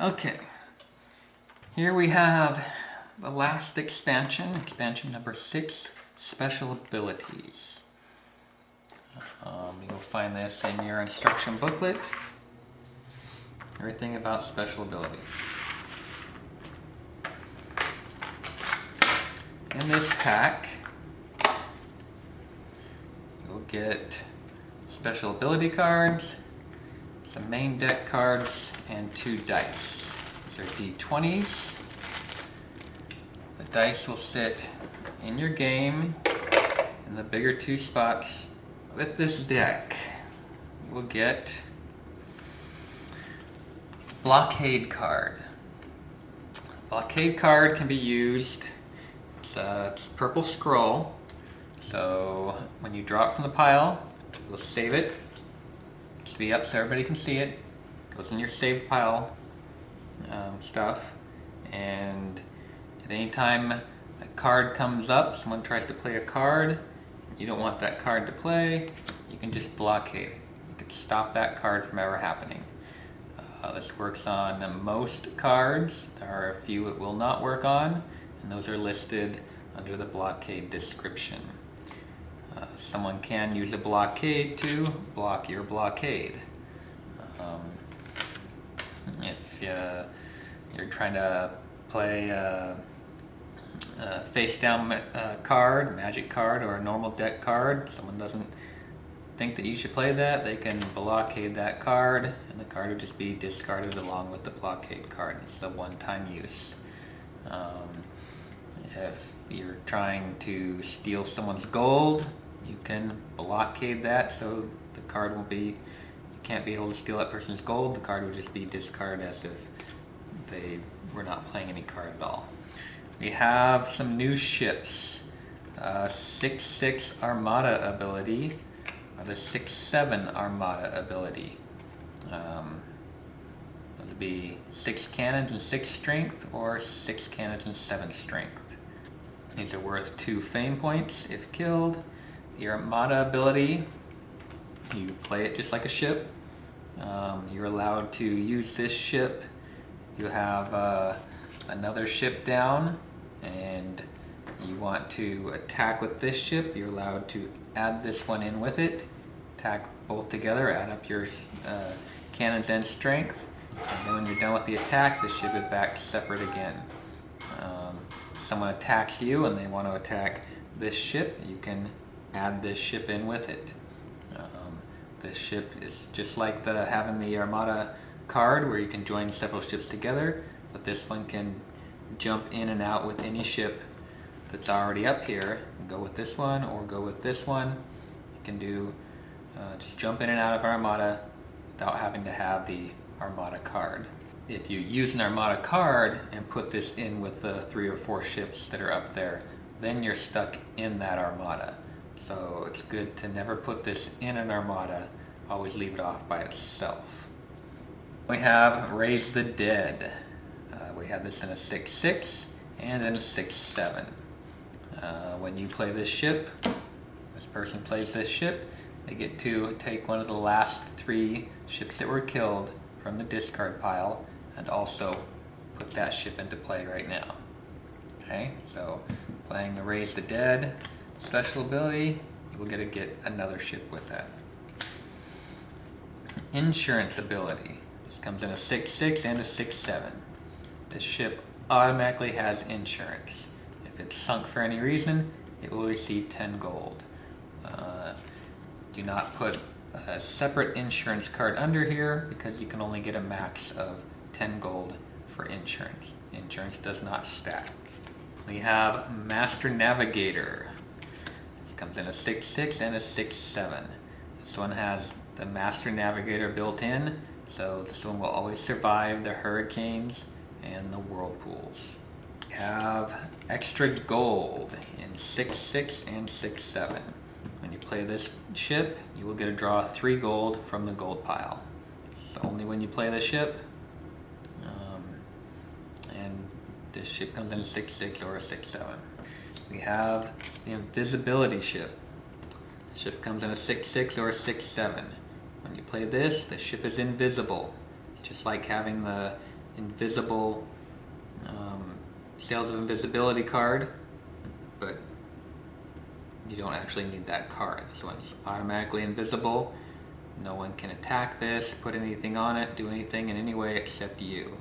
Okay, here we have the last expansion, expansion number 6, Special Abilities. You'll find this in your instruction booklet, everything about special abilities. In this pack, you'll get special ability cards, some main deck cards, and 2 dice. These are D20s. The dice will sit in your game in the bigger 2 spots. With this deck, you will get Blockade card. Blockade card can be used, it's a purple scroll, so when you draw it from the pile, you'll save it. It's to be up so everybody can see it. It goes in your saved pile stuff, and at any time a card comes up, someone tries to play a card, you don't want that card to play, you can just blockade it. You can stop that card from ever happening. This works on most cards. There are a few it will not work on, and those are listed under the blockade description. Someone can use a blockade to block your blockade. If you're trying to play a face-down card, magic card, or a normal deck card, someone doesn't think that you should play that, they can blockade that card, and the card will just be discarded along with the blockade card. It's a one-time use. If you're trying to steal someone's gold, you can blockade that so the card won't be, you can't be able to steal that person's gold. The card will just be discarded as if they were not playing any card at all. We have some new ships. 6/6 Armada ability, or the 6/7 Armada ability. Those would be 6 cannons and 6 strength, or 6 cannons and 7 strength. These are worth 2 fame points if killed. The Armada ability, you play it just like a ship. You're allowed to use this ship. You have another ship down, and you want to attack with this ship, you're allowed to add this one in with it, attack both together, add up your cannons and strength, and then when you're done with the attack, the ship is back separate again. Someone attacks you and they want to attack this ship, you can add this ship in with it. This ship is just like having the Armada card where you can join several ships together, but this one can jump in and out with any ship that's already up here. You can go with this one or go with this one. You can do just jump in and out of Armada without having to have the Armada card. If you use an Armada card and put this in with the 3 or 4 ships that are up there, then you're stuck in that Armada. So it's good to never put this in an Armada, always leave it off by itself. We have Raise the Dead. We have this in a 6/6 and in a 6/7. When you play this ship, this person plays this ship, they get to take one of the last 3 ships that were killed from the discard pile and also put that ship into play right now. Okay, so playing the Raise the Dead special ability, you will get another ship with that. Insurance ability. This comes in a 6/6 and a 6/7. This ship automatically has insurance. If it's sunk for any reason, it will receive 10 gold. Do not put a separate insurance card under here because you can only get a max of 10 gold for insurance. Insurance does not stack. We have Master Navigator. This comes in a 6/6 and a 6/7. This one has the Master Navigator built in, so this one will always survive the hurricanes and the whirlpools. We have extra gold in 6/6 and 6/7. When you play this ship, you will get a draw 3 gold from the gold pile. So only when you play the ship, and this ship comes in a 6/6 or a 6/7. We have the Invisibility ship. The ship comes in a 6/6 or a 6/7. When you play this, the ship is invisible. It's just like having the invisible Sails of Invisibility card, but you don't actually need that card. This one's automatically invisible. No one can attack this, put anything on it, do anything in any way except you.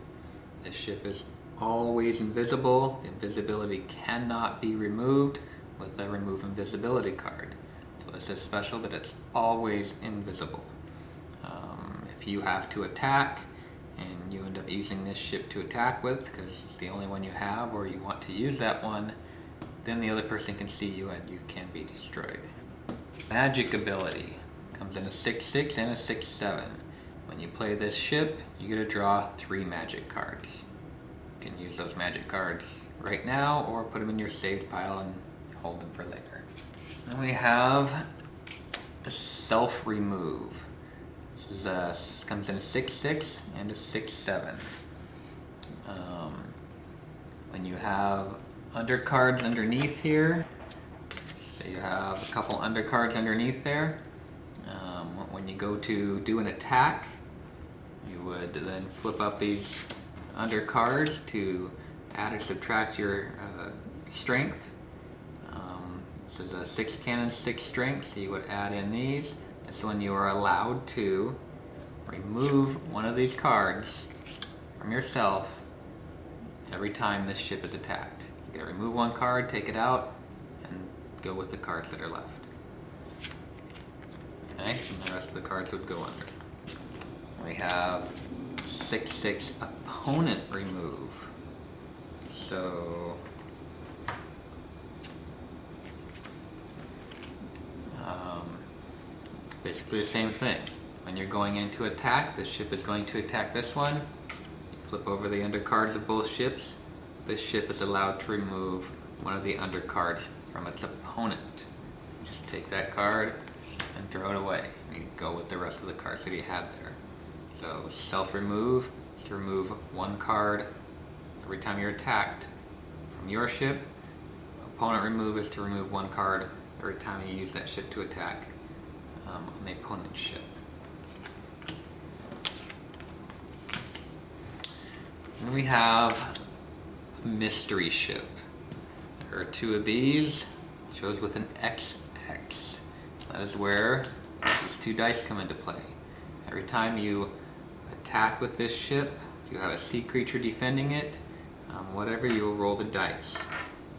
This ship is always invisible. The invisibility cannot be removed with a remove invisibility card. So this is special that it's always invisible. If you have to attack and you end up using this ship to attack with because it's the only one you have, or you want to use that one, then the other person can see you and you can be destroyed. Magic ability comes in a 6/6 and a 6/7. When you play this ship, you get to draw 3 magic cards. You can use those magic cards right now or put them in your saved pile and hold them for later. Then we have the self-remove. This comes in a 6/6 and a 6/7. When you have undercards underneath here, say you have a couple undercards underneath there, when you go to do an attack, you would then flip up these undercards to add or subtract your strength. This is a 6 cannon, 6 strength, so you would add in these. That's when you are allowed to remove one of these cards from yourself every time this ship is attacked. You gotta remove one card, take it out, and go with the cards that are left. Okay, and the rest of the cards would go under. We have 6/6 opponent remove. So basically the same thing. When you're going into attack, this ship is going to attack this one. You flip over the undercards of both ships. This ship is allowed to remove one of the undercards from its opponent. Just take that card and throw it away. You go with the rest of the cards that he had there. So self-remove is to remove one card every time you're attacked from your ship. Opponent remove is to remove one card every time you use that ship to attack on the opponent's ship. Then we have a mystery ship. There are 2 of these, shows with an XX. That is where these 2 dice come into play. Every time you attack with this ship, if you have a sea creature defending it, whatever, you will roll the dice.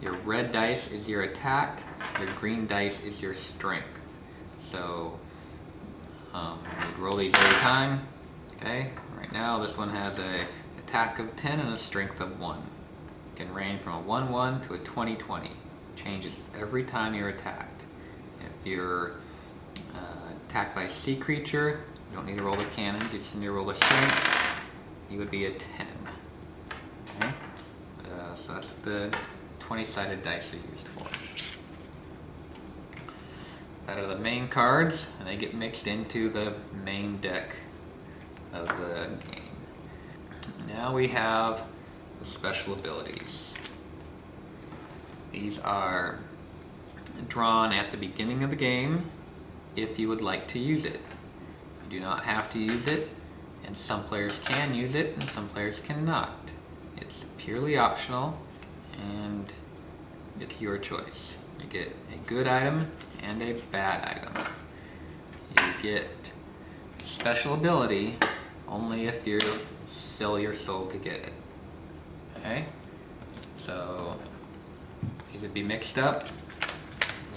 Your red dice is your attack, your green dice is your strength. So you'd roll these every time. Okay, right now this one has a attack of 10 and a strength of 1. It can range from a 1/1 to a 20/20. Changes every time you're attacked. If you're attacked by a sea creature, you don't need to roll the cannons, you just need to roll the strength. You would be a 10. Okay, so that's what the 20-sided dice are used for. That are the main cards, and they get mixed into the main deck of the game. Now we have the special abilities. These are drawn at the beginning of the game if you would like to use it. You do not have to use it, and some players can use it and some players cannot. It's purely optional and it's your choice. You get a good item and a bad item. You get special ability only if you sell your soul to get it. Okay? So these would be mixed up,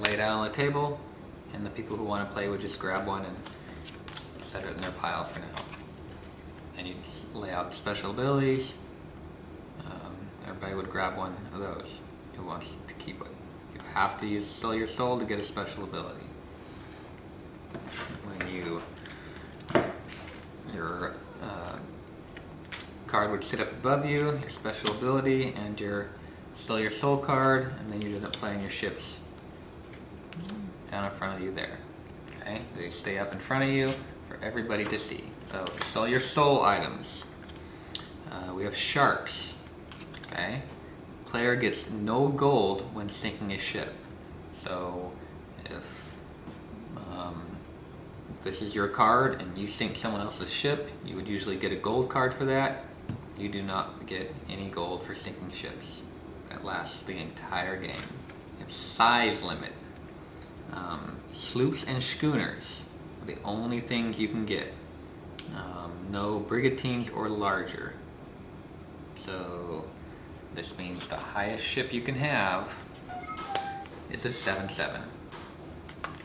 laid out on the table, and the people who want to play would just grab one and set it in their pile for now. Then you'd lay out the special abilities. Everybody would grab one of those who wants to keep it. You have to sell your soul to get a special ability. When your card would sit up above you, your special ability, and your sell your soul card, and then you'd end up playing your ships down in front of you there. Okay, they stay up in front of you for everybody to see. So sell your soul items. We have sharks. Okay, player gets no gold when sinking a ship. So if this is your card and you sink someone else's ship, you would usually get a gold card for that. you do not get any gold for sinking ships. That lasts the entire game. You have size limit. Sloops and schooners are the only things you can get. No brigantines or larger. So this means the highest ship you can have is a 7-7.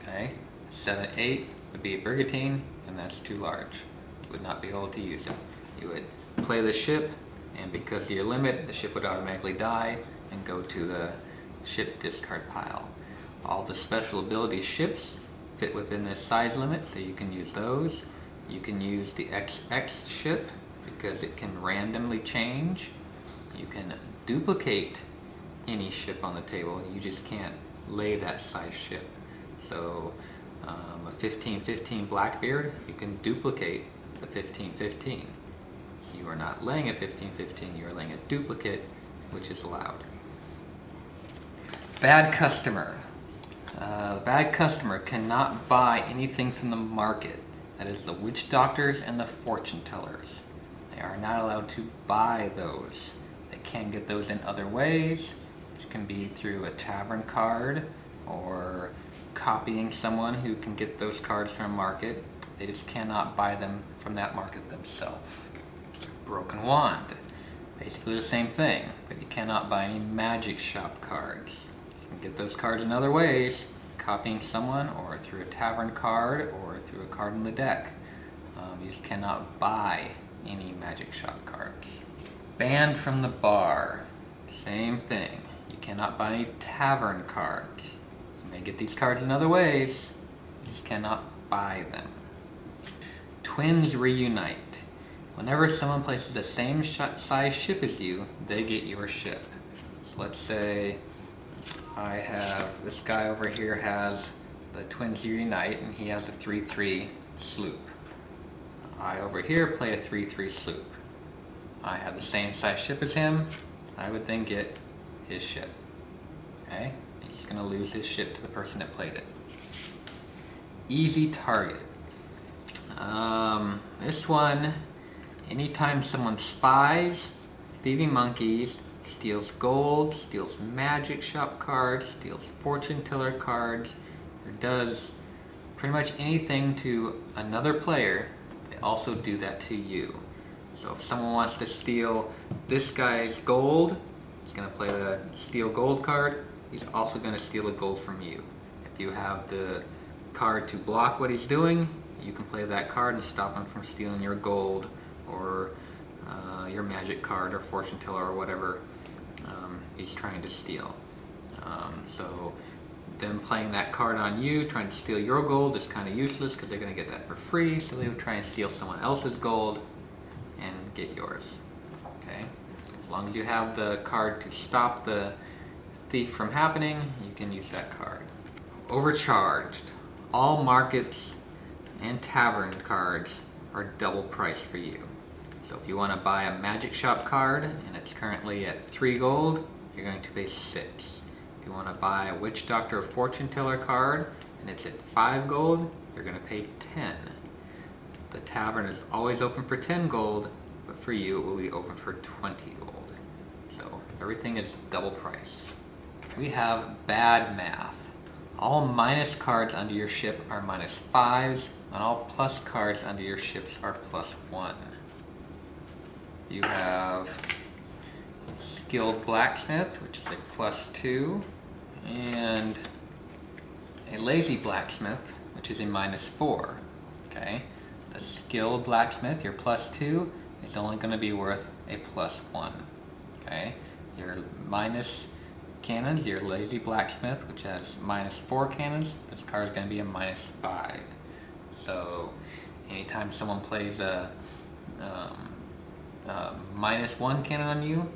Okay, 7-8 would be a brigantine, and that's too large. You would not be able to use it. You would play the ship, and because of your limit, the ship would automatically die and go to the ship discard pile. All the special ability ships fit within this size limit, so you can use those. You can use the XX ship because it can randomly change. You can duplicate any ship on the table. You just can't lay that size ship. So a 15-15 Blackbeard, you can duplicate the 15-15. You are not laying a 15-15, you are laying a duplicate, which is allowed. Bad customer. The bad customer cannot buy anything from the market. That is the witch doctors and the fortune tellers. They are not allowed to buy those. They can get those in other ways, which can be through a tavern card or copying someone who can get those cards from a market. They just cannot buy them from that market themselves. Broken wand. Basically the same thing, but you cannot buy any magic shop cards. You can get those cards in other ways, copying someone or through a tavern card or through a card in the deck. You just cannot buy any magic shop cards. Banned from the bar. Same thing. You cannot buy any tavern cards. You may get these cards in other ways, you just cannot buy them. Twins reunite. Whenever someone places the same size ship as you, they get your ship. So let's say I have, this guy over here has the Twins reunite and he has a 3-3 sloop. I over here play a 3-3 sloop. I have the same size ship as him, I would then get his ship. Okay? He's going to lose his ship to the person that played it. Easy target. This one, anytime someone spies, thieving monkeys, steals gold, steals magic shop cards, steals fortune teller cards, or does pretty much anything to another player, they also do that to you. So if someone wants to steal this guy's gold, he's going to play the steal gold card. He's also going to steal a gold from you. If you have the card to block what he's doing, you can play that card and stop him from stealing your gold or your magic card or fortune teller or whatever he's trying to steal. So them playing that card on you, trying to steal your gold, is kind of useless because they're going to get that for free, so they would try and steal someone else's gold and get yours. Okay? As long as you have the card to stop the thief from happening, you can use that card. Overcharged. All markets and tavern cards are double priced for you. So if you want to buy a magic shop card and it's currently at 3 gold, you're going to pay 6. If you want to buy a witch doctor or fortune teller card and it's at 5 gold, you're going to pay 10. The tavern is always open for 10 gold, but for you it will be open for 20 gold. So everything is double price. We have bad math. All minus cards under your ship are -5s, and all plus cards under your ships are +1. You have skilled blacksmith, which is a +2, and a lazy blacksmith, which is a -4. Okay, the skilled blacksmith, your +2, is only going to be worth a +1. Okay, your minus cannons, your lazy blacksmith, which has -4 cannons, this card is going to be a -5. So anytime someone plays a -1 cannon on you,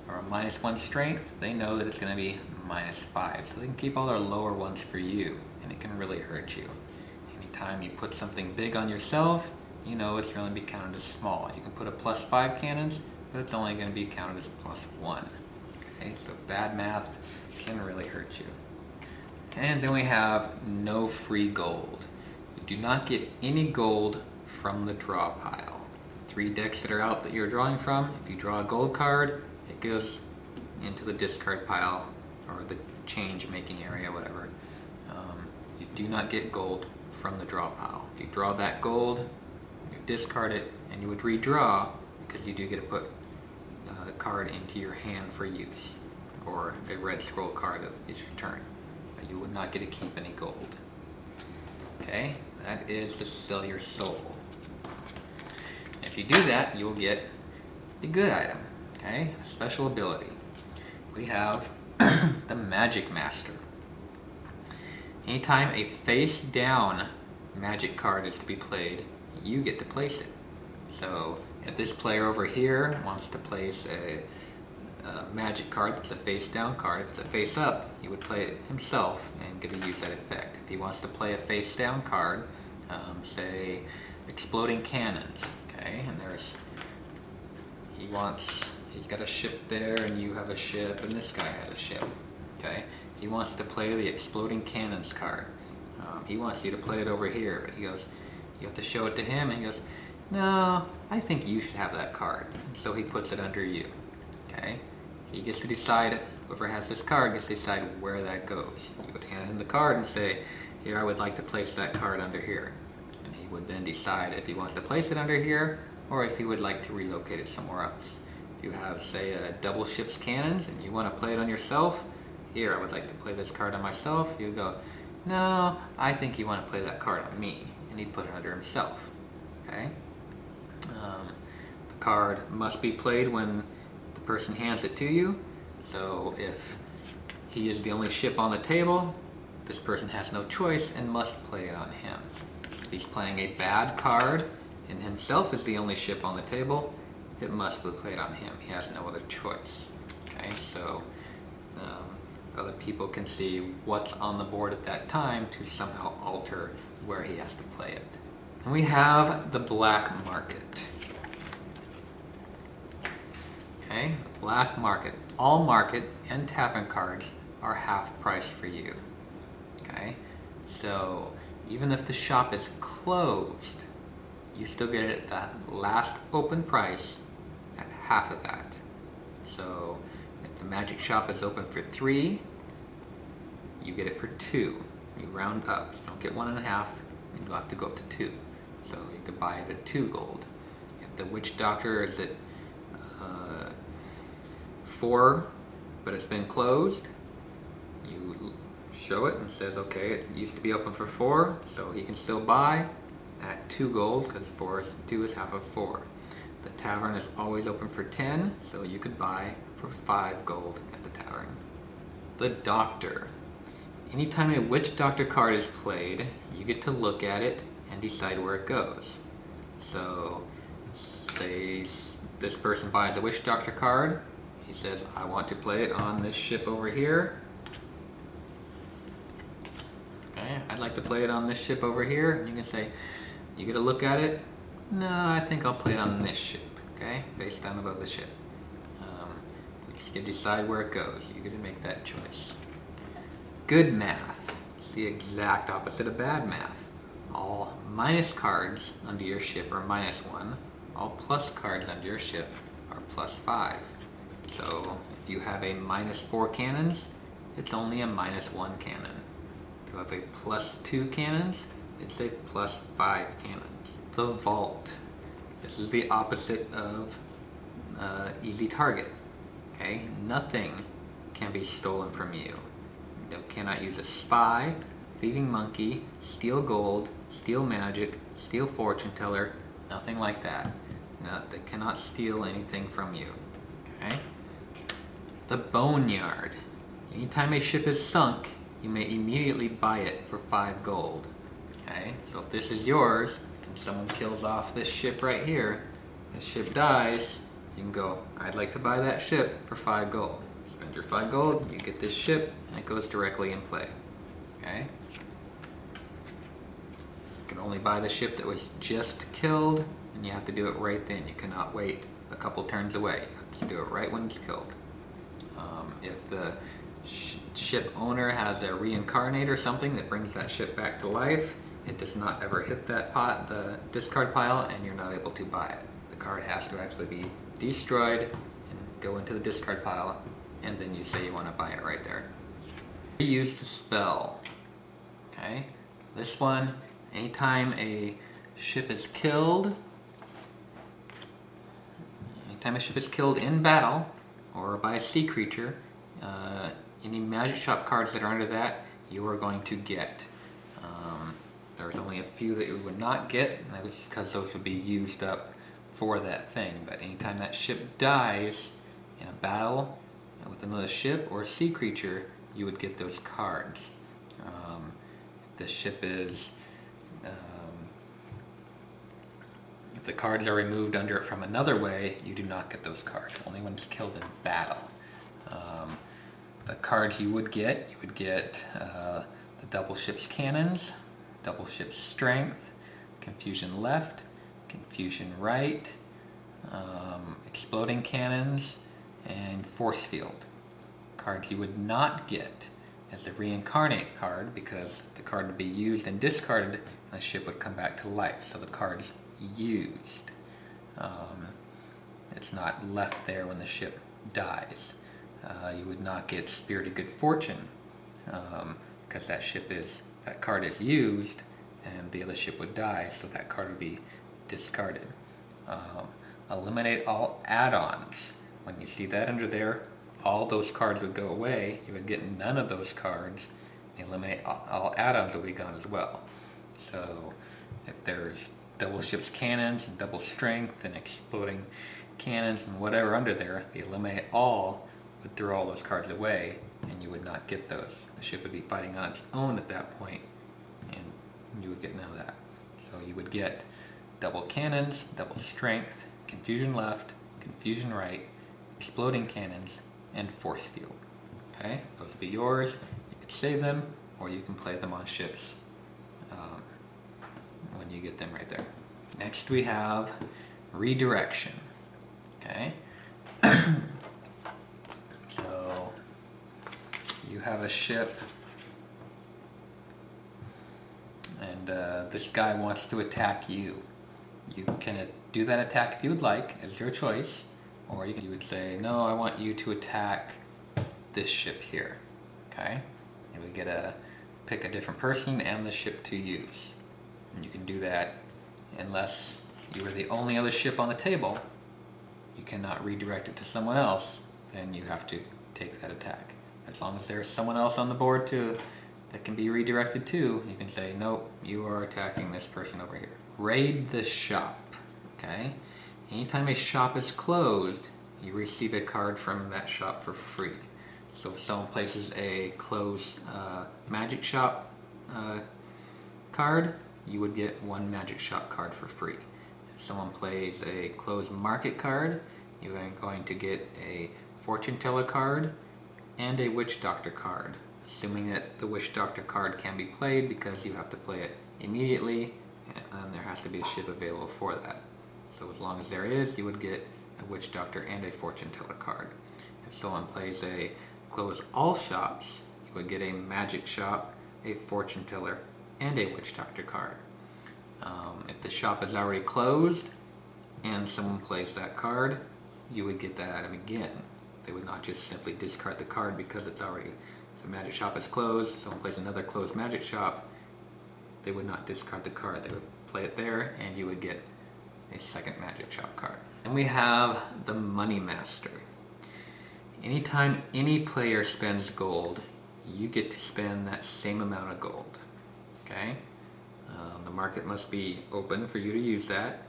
or a -1 strength, they know that it's going to be -5. So they can keep all their lower ones for you, and it can really hurt you. Anytime you put something big on yourself, you know it's going to be counted as small. You can put a +5 cannons, but it's only going to be counted as +1. Okay, so bad math can really hurt you. And then we have no free gold. You do not get any gold from the draw pile. 3 decks that are out that you're drawing from. If you draw a gold card, it goes into the discard pile or the change making area, whatever. You do not get gold from the draw pile. If you draw that gold, you discard it, and you would redraw because you do get to put a card into your hand for use, or a red scroll card that is your turn. But you would not get to keep any gold. Okay, that is to sell your soul. If you do that, you will get a good item, okay, a special ability. We have the Magic Master. Anytime a face down magic card is to be played, you get to place it. So if this player over here wants to place a magic card that's a face down card, if it's a face up, he would play it himself and get to use that effect. If he wants to play a face down card, say Exploding Cannons, okay, and he's got a ship there and you have a ship and this guy has a ship, okay. He wants to play the Exploding Cannons card. He wants you to play it over here, but he goes, you have to show it to him, and he goes, no, I think you should have that card. And so he puts it under you, okay? He gets to decide, whoever has this card gets to decide where that goes. You would hand him the card and say, here, I would like to place that card under here. And he would then decide if he wants to place it under here, or if he would like to relocate it somewhere else. If you have, say, a double ship's cannons, and you want to play it on yourself, here, I would like to play this card on myself. You would go, no, I think you want to play that card on me. And he'd put it under himself, okay? The card must be played when the person hands it to you. So if he is the only ship on the table, this person has no choice and must play it on him. If he's playing a bad card and himself is the only ship on the table, it must be played on him. He has no other choice, okay? So other people can see what's on the board at that time to somehow alter where he has to play it. And we have the black market. Okay, black market. All market and tavern cards are half price for you. Okay, so even if the shop is closed, you still get it at the last open price at half of that. So if the magic shop is open for 3, you get it for 2. You round up. You don't get 1.5, and you have to go up to 2. So you could buy it at 2 gold. If the witch doctor is at 4, but it's been closed, you show it and it says, okay, it used to be open for 4, so he can still buy at 2 gold, because 2 is half of 4. The tavern is always open for 10, so you could buy for 5 gold at the tavern. The doctor. Anytime a witch doctor card is played, you get to look at it and decide where it goes. So, say this person buys a witch doctor card, he says, I want to play it on this ship over here. Okay, I'd like to play it on this ship over here, and you can say, you get to look at it, no, I think I'll play it on this ship, okay, face down above the ship. You just get to decide where it goes, you get to make that choice. Good math. It's the exact opposite of bad math. All minus cards under your ship are -1. All plus cards under your ship are +5. So if you have a -4 cannons, it's only a -1 cannon. If you have a +2 cannons, it's a +5 cannons. The vault. This is the opposite of easy target. Okay, nothing can be stolen from you. You cannot use a spy, thieving monkey, steal gold, steal magic, steal fortune teller, nothing like that. No, they cannot steal anything from you. Okay? The boneyard. Anytime a ship is sunk, you may immediately buy it for 5 gold. Okay? So if this is yours, and someone kills off this ship right here, this ship dies, you can go, I'd like to buy that ship for 5 gold. Spend your 5 gold, you get this ship, and it goes directly in play. Okay? You can only buy the ship that was just killed, and you have to do it right then. You cannot wait a couple turns away. You have to do it right when it's killed. If the ship owner has a reincarnate or something that brings that ship back to life, it does not ever hit that the discard pile, and you're not able to buy it. The card has to actually be destroyed and go into the discard pile, and then you say you want to buy it right there. Use the spell. Okay, this one, anytime a ship is killed, in battle or by a sea creature, any magic shop cards that are under that, you are going to get. There's only a few that you would not get, and that was because those would be used up for that thing. But anytime that ship dies in a battle with another ship or a sea creature, you would get those cards. If the ship is, if the cards are removed under it from another way, you do not get those cards. Only when it's killed in battle. The cards you would get the double ship's cannons, double ship's strength, confusion left, confusion right, exploding cannons, and force field. Cards you would not get is the reincarnate card, because the card would be used and discarded and the ship would come back to life. So the card's used. It's not left there when the ship dies. You would not get Spirit of Good Fortune, because that card is used and the other ship would die, so that card would be discarded. Eliminate all add-ons. When you see that under there, all those cards would go away. You would get none of those cards. Eliminate all add-ons would be gone as well. So if there's double ship's cannons and double strength and exploding cannons and whatever under there, the eliminate all would throw all those cards away, and you would not get those. The ship would be fighting on its own at that point, and you would get none of that. So you would get double cannons, double strength, confusion left, confusion right, exploding cannons, and force field. Okay, those would be yours. You could save them, or you can play them on ships when you get them right there. Next we have redirection. Okay. So you have a ship, and this guy wants to attack you. You can do that attack if you would like, it's your choice, or you would say, no, I want you to attack this ship here. Okay, and we get to pick a different person and the ship to use, and you can do that unless you are the only other ship on the table. You cannot redirect it to someone else, then you have to take that attack. As long as there's someone else on the board too that can be redirected to, you can say, nope, you are attacking this person over here. Raid the shop. Okay, anytime a shop is closed, you receive a card from that shop for free. So if someone places a closed magic shop card, you would get one magic shop card for free. If someone plays a closed market card, you are going to get a fortune teller card and a witch doctor card, assuming that the witch doctor card can be played, because you have to play it immediately and there has to be a ship available for that. So as long as there is, you would get a witch doctor and a fortune teller card. If someone plays a close all shops, you would get a magic shop, a fortune teller, and a witch doctor card. If the shop is already closed and someone plays that card, you would get that item again. They would not just simply discard the card because it's already, if the magic shop is closed, someone plays another closed magic shop, they would not discard the card. They would play it there and you would get a second magic shop card. And we have the Money Master. Anytime any player spends gold, you get to spend that same amount of gold. Okay? The market must be open for you to use that.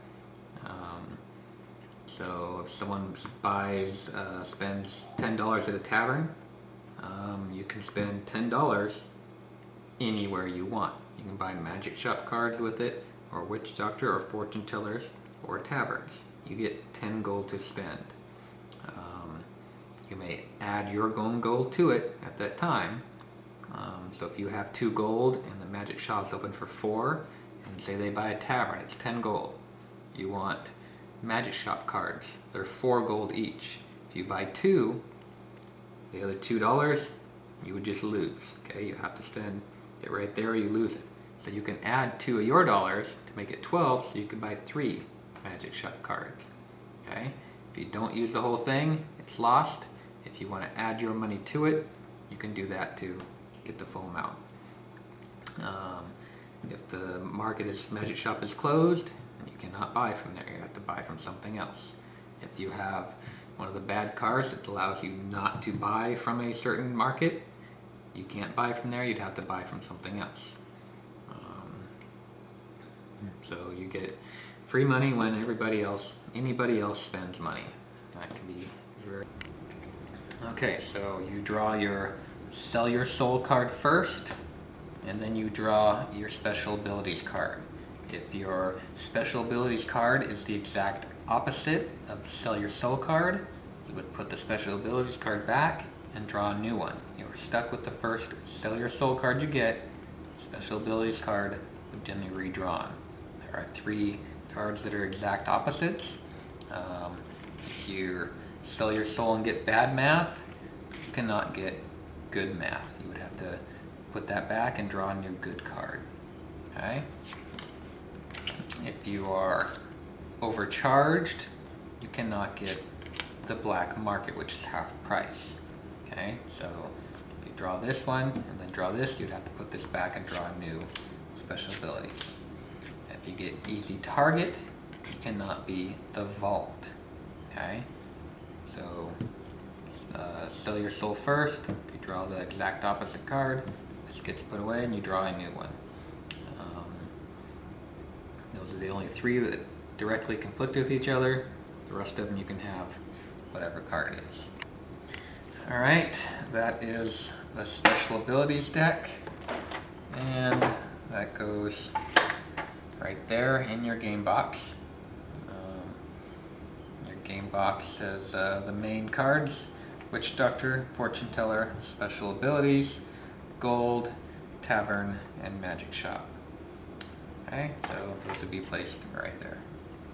So if someone spends $10 at a tavern, you can spend $10 anywhere you want. You can buy magic shop cards with it, or witch doctor, or fortune tellers, or taverns. You get 10 gold to spend. You may add your own gold to it at that time. So if you have 2 gold and the magic shop is open for 4, and say they buy a tavern, it's 10 gold. You want magic shop cards. They're 4 gold each. If you buy 2, the other $2, you would just lose. Okay, you have to spend it right there or you lose it. So you can add 2 of your dollars to make it 12, so you can buy 3 magic shop cards. Okay? If you don't use the whole thing, it's lost. If you want to add your money to it, you can do that to get the full amount. If the Magic Shop is closed, you cannot buy from there. You have to buy from something else. If you have one of the bad cards that allows you not to buy from a certain market, you can't buy from there. You'd have to buy from something else. So you get free money when anybody else spends money. That can be very... Okay, so you draw your Sell Your Soul card first, and then you draw your Special Abilities card. If your Special Abilities card is the exact opposite of the Sell Your Soul card, you would put the Special Abilities card back and draw a new one. You are stuck with the first Sell Your Soul card you get. Special Abilities card would then be redrawn. There are 3 cards that are exact opposites. If you Sell Your Soul and get bad math, you cannot get good math. You would have to put that back and draw a new good card. Okay? If you are overcharged, you cannot get the black market, which is half price. Okay? So if you draw this one and then draw this, you'd have to put this back and draw a new Special Abilities. If you get Easy Target, you cannot be the Vault. Okay? So Sell Your Soul first. You draw the exact opposite card. This gets put away and you draw a new one. Those are the only 3 that directly conflict with each other. The rest of them you can have whatever card it is. Alright, that is the Special Abilities deck. And that goes right there in your game box. Your game box has the main cards: Witch Doctor, Fortune Teller, Special Abilities, Gold, Tavern, and Magic Shop. Okay, so those would be placed right there.